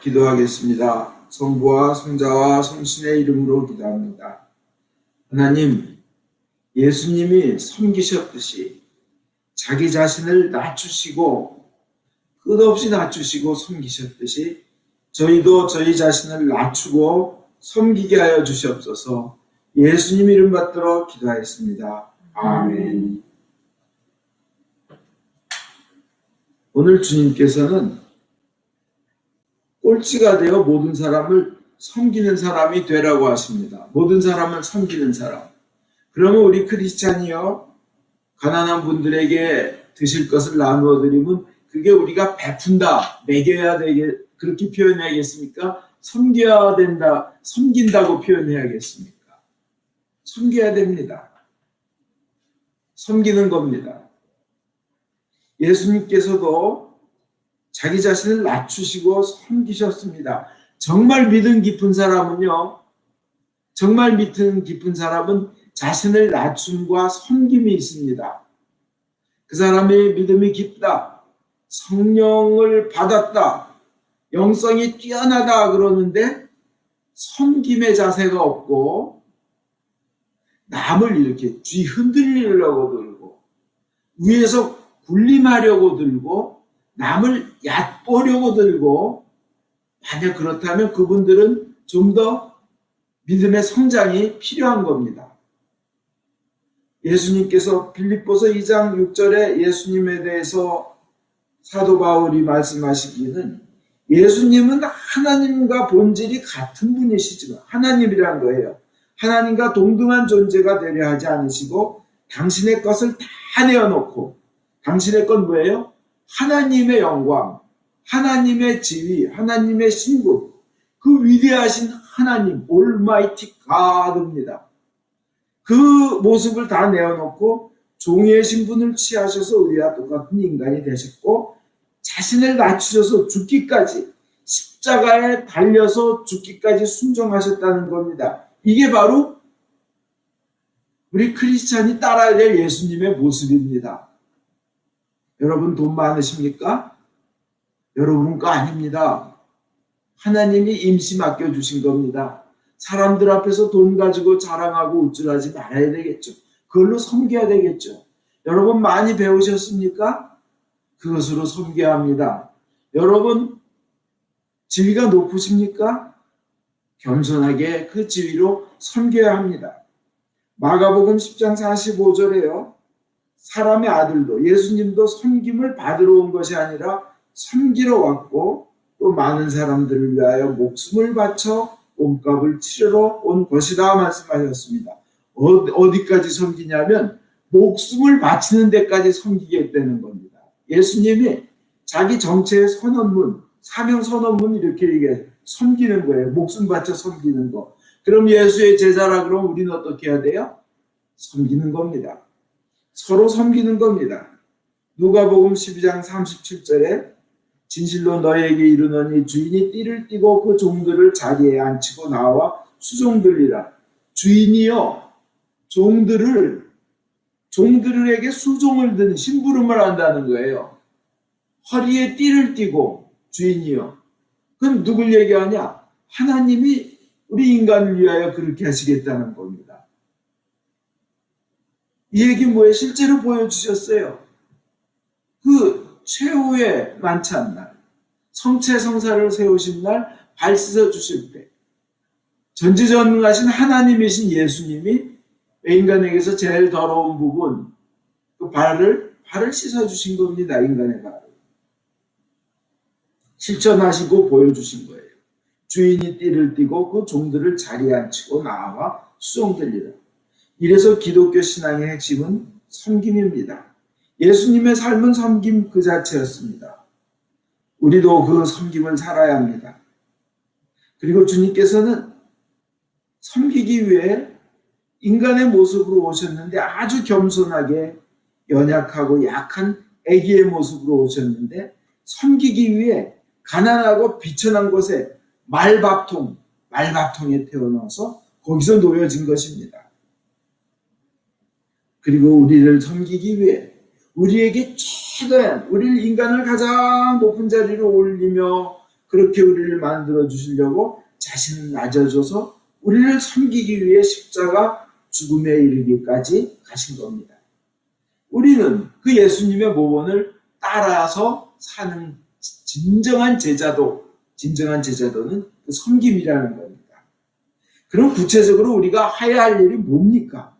기도하겠습니다. 성부와 성자와 성신의 이름으로 기도합니다. 하나님, 예수님이 섬기셨듯이 자기 자신을 낮추시고 끝없이 낮추시고 섬기셨듯이 저희도 저희 자신을 낮추고 섬기게 하여 주시옵소서. 예수님 이름 받들어 기도하였습니다. 아멘. 오늘 주님께서는 꼴찌가 되어 모든 사람을 섬기는 사람이 되라고 하십니다. 모든 사람을 섬기는 사람. 그러면 우리 크리스찬이요, 가난한 분들에게 드실 것을 나누어 드리면 그게 우리가 베푼다, 먹여야 되게 그렇게 표현해야겠습니까? 섬겨야 된다, 섬긴다고 표현해야겠습니까? 섬겨야 됩니다. 섬기는 겁니다. 예수님께서도 자기 자신을 낮추시고 섬기셨습니다. 정말 믿음 깊은 사람은요, 정말 믿음 깊은 사람은 자신을 낮춤과 섬김이 있습니다. 그 사람의 믿음이 깊다, 성령을 받았다, 영성이 뛰어나다 그러는데 섬김의 자세가 없고 남을 이렇게 쥐 흔들리려고 들고 위에서 군림하려고 들고 남을 얕보려고 들고, 만약 그렇다면 그분들은 좀 더 믿음의 성장이 필요한 겁니다. 예수님께서 빌립보서 2장 6절에 예수님에 대해서 사도 바울이 말씀하시기는 예수님은 하나님과 본질이 같은 분이시지만, 하나님이란 거예요. 하나님과 동등한 존재가 되려 하지 않으시고 당신의 것을 다 내어놓고, 당신의 건 뭐예요? 하나님의 영광, 하나님의 지위, 하나님의 신분, 그 위대하신 하나님, Almighty God입니다. 그 모습을 다 내어놓고 종의 신분을 취하셔서 우리와 똑같은 인간이 되셨고, 자신을 낮추셔서 죽기까지, 십자가에 달려서 죽기까지 순종하셨다는 겁니다. 이게 바로 우리 크리스찬이 따라야 될 예수님의 모습입니다. 여러분 돈 많으십니까? 여러분은 거 아닙니다. 하나님이 임시 맡겨주신 겁니다. 사람들 앞에서 돈 가지고 자랑하고 우쭐하지 말아야 되겠죠. 그걸로 섬겨야 되겠죠. 여러분 많이 배우셨습니까? 그것으로 섬겨야 합니다. 여러분 지위가 높으십니까? 겸손하게 그 지위로 섬겨야 합니다. 마가복음 10장 45절에요. 사람의 아들도, 예수님도 섬김을 받으러 온 것이 아니라 섬기러 왔고 또 많은 사람들을 위하여 목숨을 바쳐 몸값을 치르러 온 것이다 말씀하셨습니다. 어디까지 섬기냐면 목숨을 바치는 데까지 섬기겠다는 겁니다. 예수님이 자기 정체의 선언문, 사명 선언문 이렇게 얘기해요. 섬기는 거예요. 목숨 바쳐 섬기는 거. 그럼 예수의 제자라 그러면 우리는 어떻게 해야 돼요? 섬기는 겁니다. 서로 섬기는 겁니다. 누가복음 12장 37절에 진실로 너에게 이르노니 주인이 띠를 띠고 그 종들을 자리에 앉히고 나와 수종들이라. 주인이요, 종들에게 수종을 드는 심부름을 한다는 거예요. 허리에 띠를 띠고 주인이요. 그럼 누굴 얘기하냐? 하나님이 우리 인간을 위하여 그렇게 하시겠다는 겁니다. 이 얘기 뭐예요? 실제로 보여주셨어요. 그 최후의 만찬 날, 성체성사를 세우신 날, 발 씻어 주실 때 전지전능하신 하나님이신 예수님이 인간에게서 제일 더러운 부분, 그 발을 씻어 주신 겁니다. 인간의 발을 실천하시고 보여주신 거예요. 주인이 띠를 띠고 그 종들을 자리에 앉히고 나와 수종들리라. 이래서 기독교 신앙의 핵심은 섬김입니다. 예수님의 삶은 섬김 그 자체였습니다. 우리도 그 섬김을 살아야 합니다. 그리고 주님께서는 섬기기 위해 인간의 모습으로 오셨는데 아주 겸손하게 연약하고 약한 아기의 모습으로 오셨는데, 섬기기 위해 가난하고 비천한 곳에 말밥통에 태어나서 거기서 놓여진 것입니다. 그리고 우리를 섬기기 위해 우리에게 최대한, 우리를 인간을 가장 높은 자리로 올리며 그렇게 우리를 만들어 주시려고 자신을 낮아줘서 우리를 섬기기 위해 십자가 죽음에 이르기까지 가신 겁니다. 우리는 그 예수님의 모범을 따라서 사는 진정한 제자도는 그 섬김이라는 겁니다. 그럼 구체적으로 우리가 해야 할 일이 뭡니까?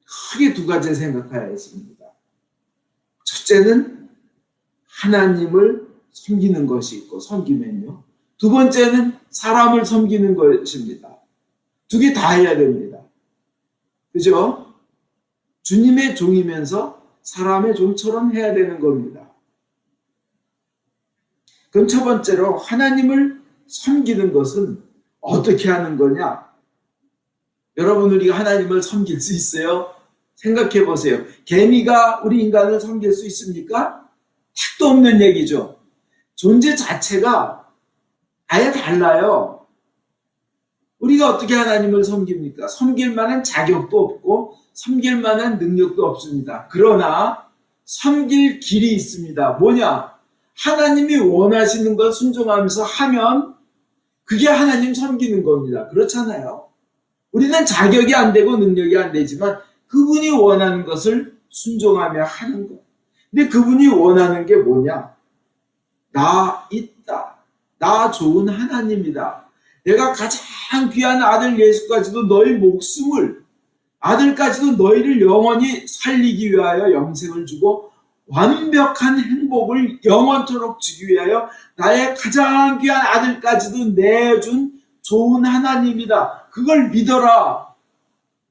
크게 두 가지 생각해야 했습니다. 첫째는 하나님을 섬기는 것이 있고 섬기면요. 두 번째는 사람을 섬기는 것입니다. 두 개 다 해야 됩니다. 그죠? 주님의 종이면서 사람의 종처럼 해야 되는 겁니다. 그럼 첫 번째로 하나님을 섬기는 것은 어떻게 하는 거냐? 여러분, 우리가 하나님을 섬길 수 있어요? 생각해 보세요. 개미가 우리 인간을 섬길 수 있습니까? 택도 없는 얘기죠. 존재 자체가 아예 달라요. 우리가 어떻게 하나님을 섬깁니까? 섬길 만한 자격도 없고 섬길 만한 능력도 없습니다. 그러나 섬길 길이 있습니다. 뭐냐? 하나님이 원하시는 걸 순종하면서 하면 그게 하나님 섬기는 겁니다. 그렇잖아요. 우리는 자격이 안 되고 능력이 안 되지만 그분이 원하는 것을 순종하며 하는 것. 근데 그분이 원하는 게 뭐냐? 나 있다. 나 좋은 하나님이다. 내가 가장 귀한 아들 예수까지도 너희 목숨을, 아들까지도 너희를 영원히 살리기 위하여 영생을 주고 완벽한 행복을 영원토록 주기 위하여 나의 가장 귀한 아들까지도 내준 좋은 하나님이다. 그걸 믿어라.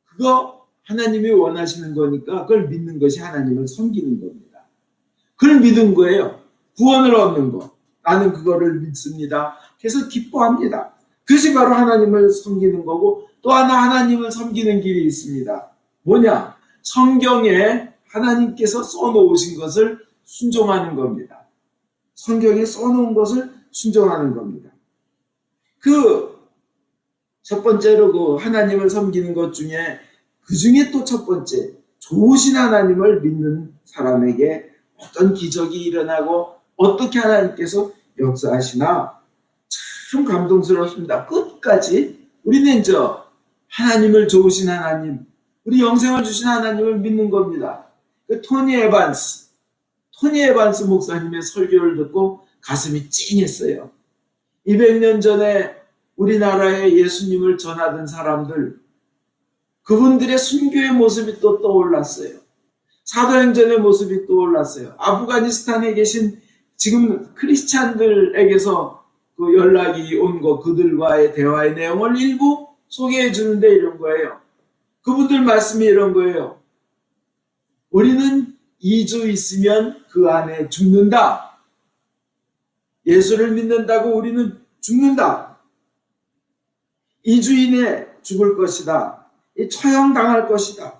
그거 하나님이 원하시는 거니까 그걸 믿는 것이 하나님을 섬기는 겁니다. 그걸 믿은 거예요. 구원을 얻는 거. 나는 그거를 믿습니다. 그래서 기뻐합니다. 그것이 바로 하나님을 섬기는 거고, 또 하나 하나님을 섬기는 길이 있습니다. 뭐냐? 성경에 하나님께서 써놓으신 것을 순종하는 겁니다. 성경에 써놓은 것을 순종하는 겁니다. 첫 번째로 그 하나님을 섬기는 것 중에 그 중에 또 첫 번째, 좋으신 하나님을 믿는 사람에게 어떤 기적이 일어나고 어떻게 하나님께서 역사하시나 참 감동스럽습니다. 끝까지 우리는 하나님을 좋으신 하나님, 우리 영생을 주신 하나님을 믿는 겁니다. 토니 에반스 목사님의 설교를 듣고 가슴이 찡했어요. 200년 전에 우리나라에 예수님을 전하던 사람들, 그분들의 순교의 모습이 또 떠올랐어요. 사도행전의 모습이 떠올랐어요. 아프가니스탄에 계신 지금 크리스찬들에게서 그 연락이 온 거, 그들과의 대화의 내용을 일부 소개해 주는데 이런 거예요. 그분들 말씀이 이런 거예요. 우리는 2주 있으면 그 안에 죽는다. 예수를 믿는다고 우리는 죽는다. 2주 이내 죽을 것이다. 처형당할 것이다.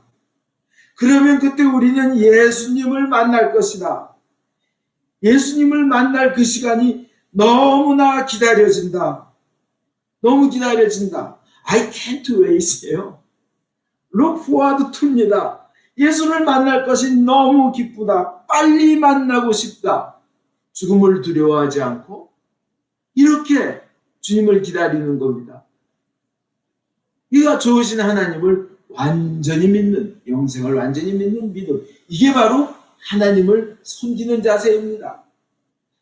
그러면 그때 우리는 예수님을 만날 것이다. 예수님을 만날 그 시간이 너무나 기다려진다. 너무 기다려진다. I can't wait예요. Look forward to입니다. 예수를 만날 것이 너무 기쁘다. 빨리 만나고 싶다. 죽음을 두려워하지 않고 이렇게 주님을 기다리는 겁니다. 이가 좋으신 하나님을 완전히 믿는, 영생을 완전히 믿는 믿음. 이게 바로 하나님을 섬기는 자세입니다.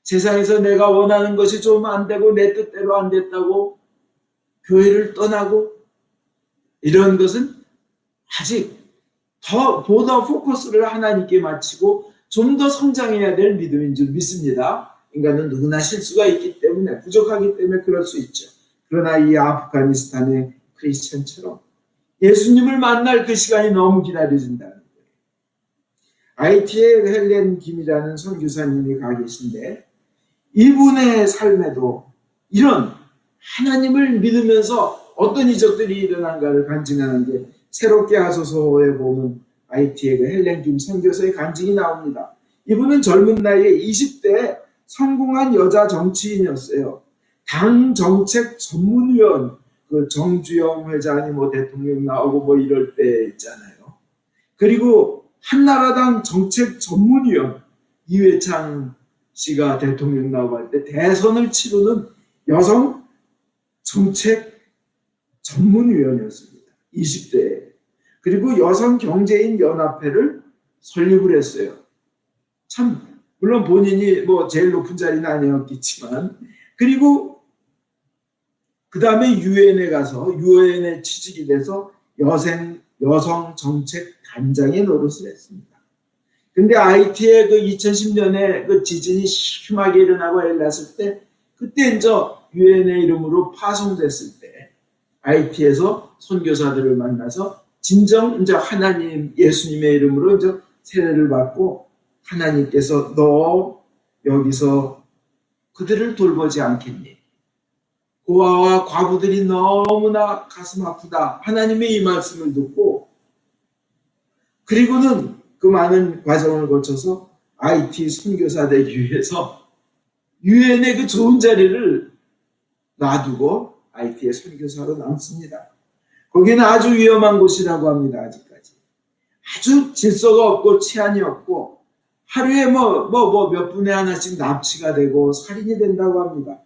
세상에서 내가 원하는 것이 좀 안 되고 내 뜻대로 안 됐다고 교회를 떠나고 이런 것은 아직 보다 포커스를 하나님께 맞추고 좀 더 성장해야 될 믿음인 줄 믿습니다. 인간은 누구나 실수가 있기 때문에, 부족하기 때문에 그럴 수 있죠. 그러나 이 아프가니스탄의 크리스천처럼 예수님을 만날 그 시간이 너무 기다려진다는 거예요. IT의 헬렌 김이라는 선교사님이 가 계신데 이분의 삶에도 이런 하나님을 믿으면서 어떤 이적들이 일어난가를 간증하는 게 새롭게 하소서에 보면 IT의 그 헬렌 김 선교사의 간증이 나옵니다. 이분은 젊은 나이에 20대에 성공한 여자 정치인이었어요. 당 정책 전문위원, 그 정주영 회장이 대통령 나오고 이럴 때 있잖아요. 그리고 한나라당 정책 전문위원 이회창 씨가 대통령 나오고 할 때 대선을 치르는 여성 정책 전문위원이었습니다. 20대에. 그리고 여성 경제인 연합회를 설립을 했어요. 참 물론 본인이 뭐 제일 높은 자리는 아니었겠지만, 그리고 그 다음에 유엔에 가서 유엔에 취직이 돼서 여성 정책 단장의 노릇을 했습니다. 근데 하이티에 그 2010년에 그 지진이 심하게 일어나고 일어났을 때, 그때 이제 유엔의 이름으로 파송됐을 때 하이티에서 선교사들을 만나서 진정 이제 하나님 예수님의 이름으로 이제 세례를 받고, 하나님께서 너 여기서 그들을 돌보지 않겠니? 고아와 과부들이 너무나 가슴 아프다. 하나님의 이 말씀을 듣고, 그리고는 그 많은 과정을 거쳐서 IT 선교사되기 위해서 유엔의 그 좋은 자리를 놔두고 IT의 선교사로 남습니다. 거기는 아주 위험한 곳이라고 합니다. 아직까지 아주 질서가 없고 치안이 없고, 하루에 몇 분에 하나씩 납치가 되고 살인이 된다고 합니다.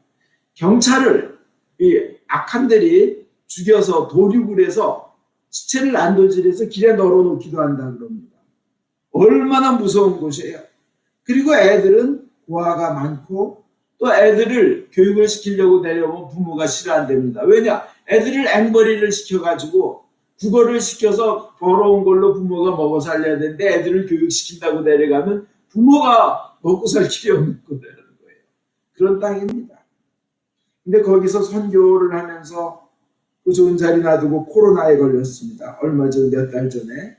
경찰을 이 악한들이 죽여서 도륙을 해서 시체를 난도질해서 길에 널어놓기도 한다 그럽니다. 얼마나 무서운 곳이에요. 그리고 애들은 고아가 많고, 또 애들을 교육을 시키려고 내려오면 부모가 싫어한답니다. 왜냐? 애들을 앵벌이를 시켜가지고 국어를 시켜서 벌어온 걸로 부모가 먹어 살려야 되는데, 애들을 교육시킨다고 내려가면 부모가 먹고 살 길이 없는 거라는 거예요. 그런 땅입니다. 근데 거기서 선교를 하면서 그 좋은 자리 놔두고 코로나에 걸렸습니다. 얼마 전, 몇 달 전에.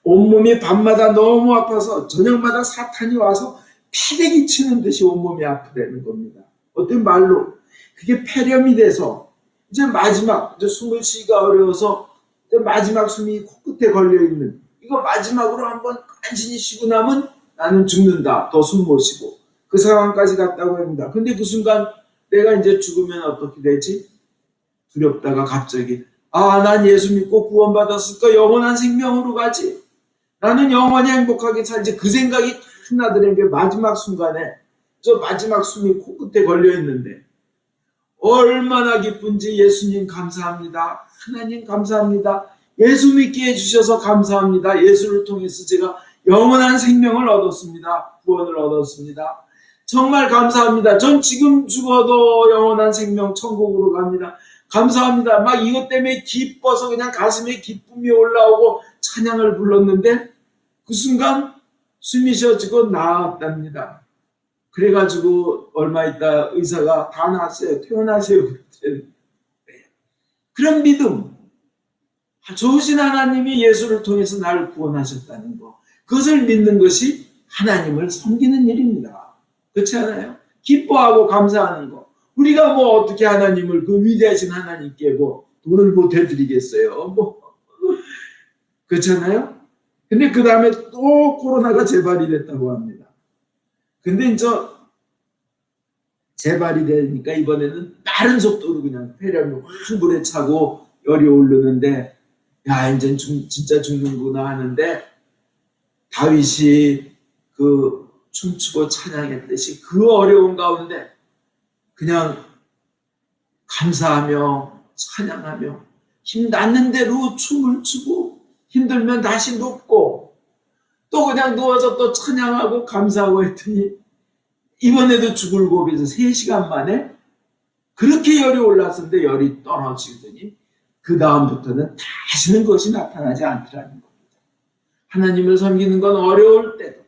온몸이 밤마다 너무 아파서 저녁마다 사탄이 와서 패대기 치는 듯이 온몸이 아프다는 겁니다. 어떤 말로 그게 폐렴이 돼서 이제 마지막, 이제 숨을 쉬기가 어려워서 이제 마지막 숨이 코끝에 걸려있는, 이거 마지막으로 한번 간신히 쉬고 나면 나는 죽는다, 더 숨 못 쉬고, 그 상황까지 갔다고 합니다. 근데 그 순간 내가 이제 죽으면 어떻게 되지? 두렵다가 갑자기, 난 예수 믿고 구원받았으니까 영원한 생명으로 가지, 나는 영원히 행복하게 살지, 그 생각이 탁 나더라는 게 마지막 순간에, 저 마지막 숨이 코끝에 걸려있는데 얼마나 기쁜지. 예수님 감사합니다. 하나님 감사합니다. 예수 믿게 해주셔서 감사합니다. 예수를 통해서 제가 영원한 생명을 얻었습니다. 구원을 얻었습니다. 정말 감사합니다. 전 지금 죽어도 영원한 생명 천국으로 갑니다. 감사합니다. 막 이것 때문에 기뻐서 그냥 가슴에 기쁨이 올라오고 찬양을 불렀는데, 그 순간 숨이 쉬어지고 나았답니다. 그래가지고 얼마 있다 의사가 다 나았어요. 퇴원하세요. 그런 믿음, 좋으신 하나님이 예수를 통해서 나를 구원하셨다는 거, 그것을 믿는 것이 하나님을 섬기는 일입니다. 그렇지 않아요? 기뻐하고 감사하는 거. 우리가 뭐 어떻게 하나님을, 그 위대하신 하나님께 뭐 돈을 보태드리겠어요? 그렇잖아요? 근데 그 다음에 또 코로나가 재발이 됐다고 합니다. 근데 이제 재발이 되니까 이번에는 다른 속도로 그냥 폐렴이 확 물에 차고 열이 오르는데, 야, 이제 진짜 죽는구나 하는데, 다윗이 그 춤추고 찬양했듯이 그 어려운 가운데 그냥 감사하며 찬양하며 힘 닿는 대로 춤을 추고, 힘들면 다시 눕고, 또 그냥 누워서 또 찬양하고 감사하고 했더니 이번에도 죽을 고비에서 3시간 만에 그렇게 열이 올랐는데 열이 떨어지더니 그 다음부터는 다시는 그것이 나타나지 않더라는 겁니다. 하나님을 섬기는 건 어려울 때도,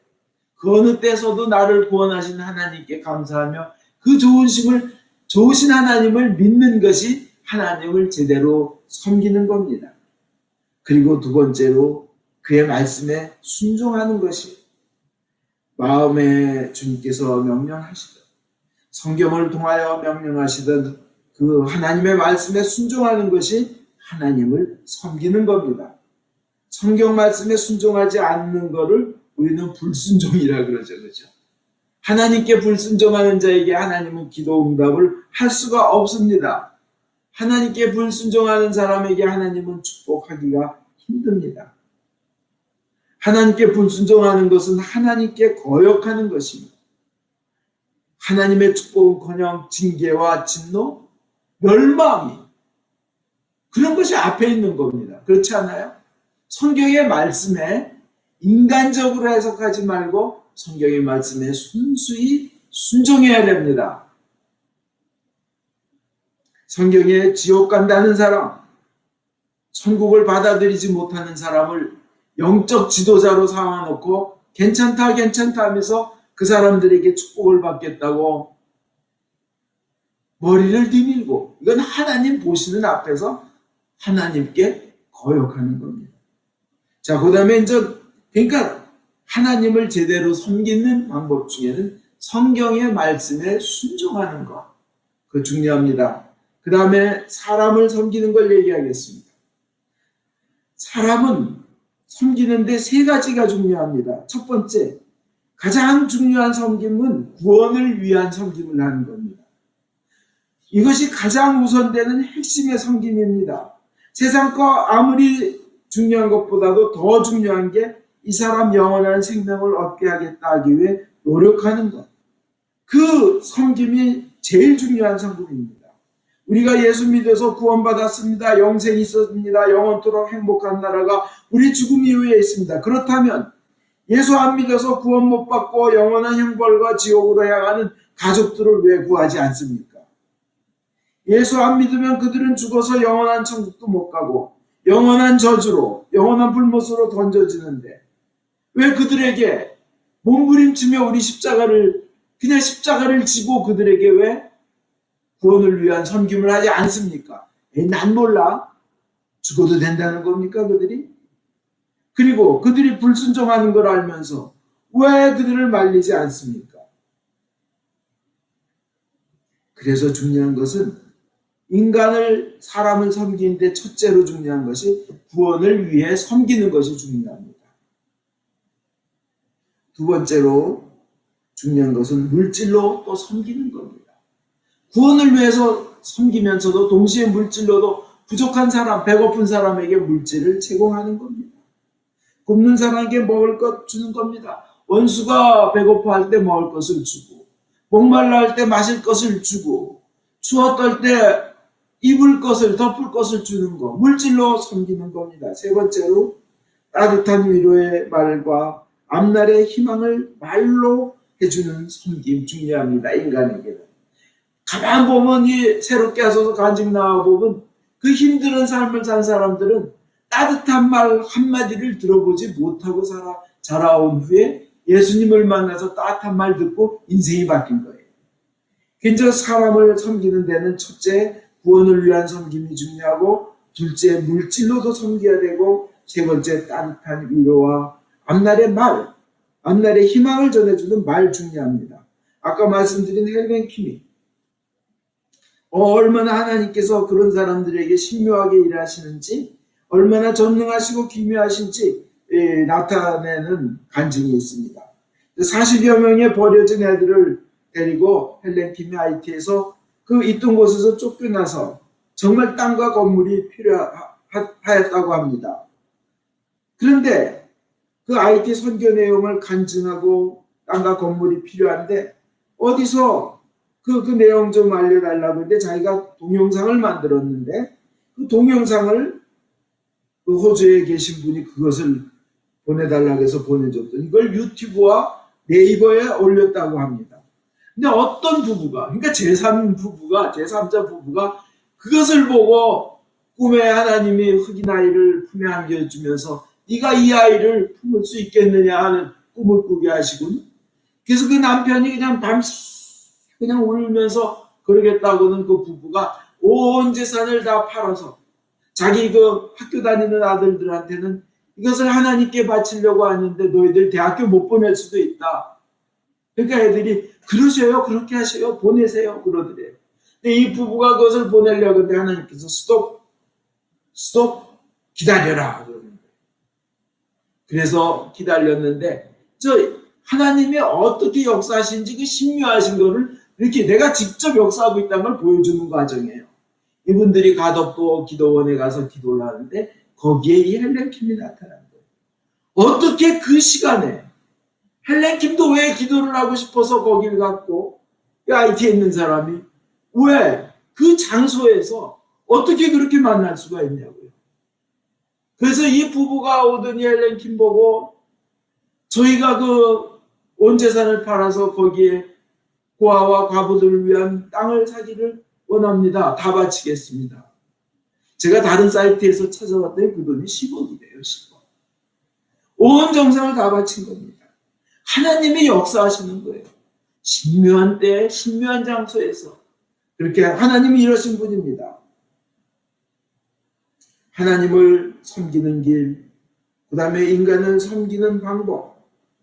그 어느 때서도 나를 구원하신 하나님께 감사하며 그 좋으신 하나님을 믿는 것이 하나님을 제대로 섬기는 겁니다. 그리고 두 번째로 그의 말씀에 순종하는 것이, 마음에 주님께서 명령하시던, 성경을 통하여 명령하시던 그 하나님의 말씀에 순종하는 것이 하나님을 섬기는 겁니다. 성경 말씀에 순종하지 않는 것을 우리는 불순종이라 그러죠. 그렇죠? 하나님께 불순종하는 자에게 하나님은 기도 응답을 할 수가 없습니다. 하나님께 불순종하는 사람에게 하나님은 축복하기가 힘듭니다. 하나님께 불순종하는 것은 하나님께 거역하는 것입니다. 하나님의 축복은커녕 징계와 진노, 멸망이 그런 것이 앞에 있는 겁니다. 그렇지 않아요? 성경의 말씀에 인간적으로 해석하지 말고 성경의 말씀에 순수히 순종해야 됩니다. 성경에 지옥 간다는 사람, 천국을 받아들이지 못하는 사람을 영적 지도자로 삼아놓고 괜찮다 하면서 그 사람들에게 축복을 받겠다고 머리를 디밀고, 이건 하나님 보시는 앞에서 하나님께 거역하는 겁니다. 자, 그 다음에 이제 그러니까 하나님을 제대로 섬기는 방법 중에는 성경의 말씀에 순종하는 것, 그거 중요합니다. 그 다음에 사람을 섬기는 걸 얘기하겠습니다. 사람은 섬기는데 세 가지가 중요합니다. 첫 번째, 가장 중요한 섬김은 구원을 위한 섬김을 하는 겁니다. 이것이 가장 우선되는 핵심의 섬김입니다. 세상 거 아무리 중요한 것보다도 더 중요한 게 이 사람 영원한 생명을 얻게 하겠다 하기 위해 노력하는 것. 그 섬김이 제일 중요한 섬김입니다. 우리가 예수 믿어서 구원받았습니다. 영생이 있었습니다. 영원토록 행복한 나라가 우리 죽음 이후에 있습니다. 그렇다면 예수 안 믿어서 구원 못 받고 영원한 형벌과 지옥으로 향하는 가족들을 왜 구하지 않습니까? 예수 안 믿으면 그들은 죽어서 영원한 천국도 못 가고 영원한 저주로, 영원한 불못으로 던져지는데 왜 그들에게 몸부림치며 우리 그냥 십자가를 지고 그들에게 왜 구원을 위한 섬김을 하지 않습니까? 난 몰라. 죽어도 된다는 겁니까, 그들이? 그리고 그들이 불순종하는 걸 알면서 왜 그들을 말리지 않습니까? 그래서 중요한 것은 사람을 섬기는데 첫째로 중요한 것이 구원을 위해 섬기는 것이 중요합니다. 두 번째로 중요한 것은 물질로 또 섬기는 겁니다. 구원을 위해서 섬기면서도 동시에 물질로도 부족한 사람, 배고픈 사람에게 물질을 제공하는 겁니다. 굶는 사람에게 먹을 것 주는 겁니다. 원수가 배고파할 때 먹을 것을 주고, 목말라 할 때 마실 것을 주고, 추웠을 때 입을 것을, 덮을 것을 주는 것, 물질로 섬기는 겁니다. 세 번째로 따뜻한 위로의 말과 앞날의 희망을 말로 해주는 섬김 중요합니다. 인간에게는. 가만 보면 이 새롭게 하소서 간증 나와 보면 그 힘든 삶을 산 사람들은 따뜻한 말 한마디를 들어보지 못하고 자라온 후에 예수님을 만나서 따뜻한 말 듣고 인생이 바뀐 거예요. 그래서 사람을 섬기는 데는 첫째, 구원을 위한 섬김이 중요하고, 둘째, 물질로도 섬겨야 되고, 세 번째, 따뜻한 위로와 앞날의 희망을 전해주는 말 중요합니다. 아까 말씀드린 헬렌 킴이 얼마나 하나님께서 그런 사람들에게 신묘하게 일하시는지, 얼마나 전능하시고 기묘하신지 나타내는 간증이 있습니다. 40여 명의 버려진 애들을 데리고 헬렌 킴이 IT에서 그 있던 곳에서 쫓겨나서 정말 땅과 건물이 필요하였다고 합니다. 그런데 그 IT 선교 내용을 간증하고 땅과 건물이 필요한데 어디서 그 내용 좀 알려달라고 했는데 자기가 동영상을 만들었는데 그 동영상을 그 호주에 계신 분이 그것을 보내달라고 해서 보내줬더니 이걸 유튜브와 네이버에 올렸다고 합니다. 근데 어떤 부부가, 그러니까 제3자 부부가 그것을 보고 꿈에 하나님이 흑인 아이를 품에 안겨주면서 네가 이 아이를 품을 수 있겠느냐 하는 꿈을 꾸게 하시군. 그래서 그 남편이 그냥 밤새 그냥 울면서 그러겠다고는 그 부부가 온 재산을 다 팔아서 자기 그 학교 다니는 아들들한테는 이것을 하나님께 바치려고 하는데 너희들 대학교 못 보낼 수도 있다. 그러니까 애들이 그러세요, 그렇게 하세요, 보내세요 그러더래요. 근데 이 부부가 그것을 보내려고 하는데 하나님께서 스톱 기다려라 그러는 거예요. 그래서 기다렸는데 하나님이 어떻게 역사하신지 그 신묘하신 거를 이렇게 내가 직접 역사하고 있다는 걸 보여주는 과정이에요. 이분들이 가덕도 기도원에 가서 기도를 하는데 거기에 이 헬렌 킴이 나타난 거예요. 어떻게 그 시간에 헬렌 킴도 왜 기도를 하고 싶어서 거기를 갔고 그 IT에 있는 사람이 왜 그 장소에서 어떻게 그렇게 만날 수가 있냐고요. 그래서 이 부부가 오더니 헬렌 킴 보고 저희가 그 온 재산을 팔아서 거기에 고아와 과부들을 위한 땅을 사기를 원합니다. 다 바치겠습니다. 제가 다른 사이트에서 찾아봤더니 그 돈이 10억이래요. 10억. 온 정성을 다 바친 겁니다. 하나님이 역사하시는 거예요. 신묘한 때, 신묘한 장소에서. 그렇게 하나님이 이러신 분입니다. 하나님을 섬기는 길, 그 다음에 인간을 섬기는 방법,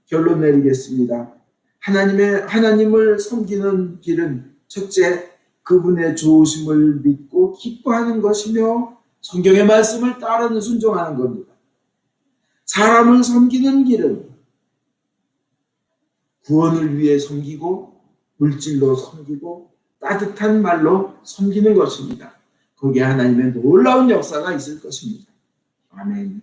결론 내리겠습니다. 하나님을 섬기는 길은 첫째, 그분의 좋으심을 믿고 기뻐하는 것이며 성경의 말씀을 따르는 순종하는 겁니다. 사람을 섬기는 길은 구원을 위해 섬기고 물질로 섬기고 따뜻한 말로 섬기는 것입니다. 거기에 하나님의 놀라운 역사가 있을 것입니다. 아멘.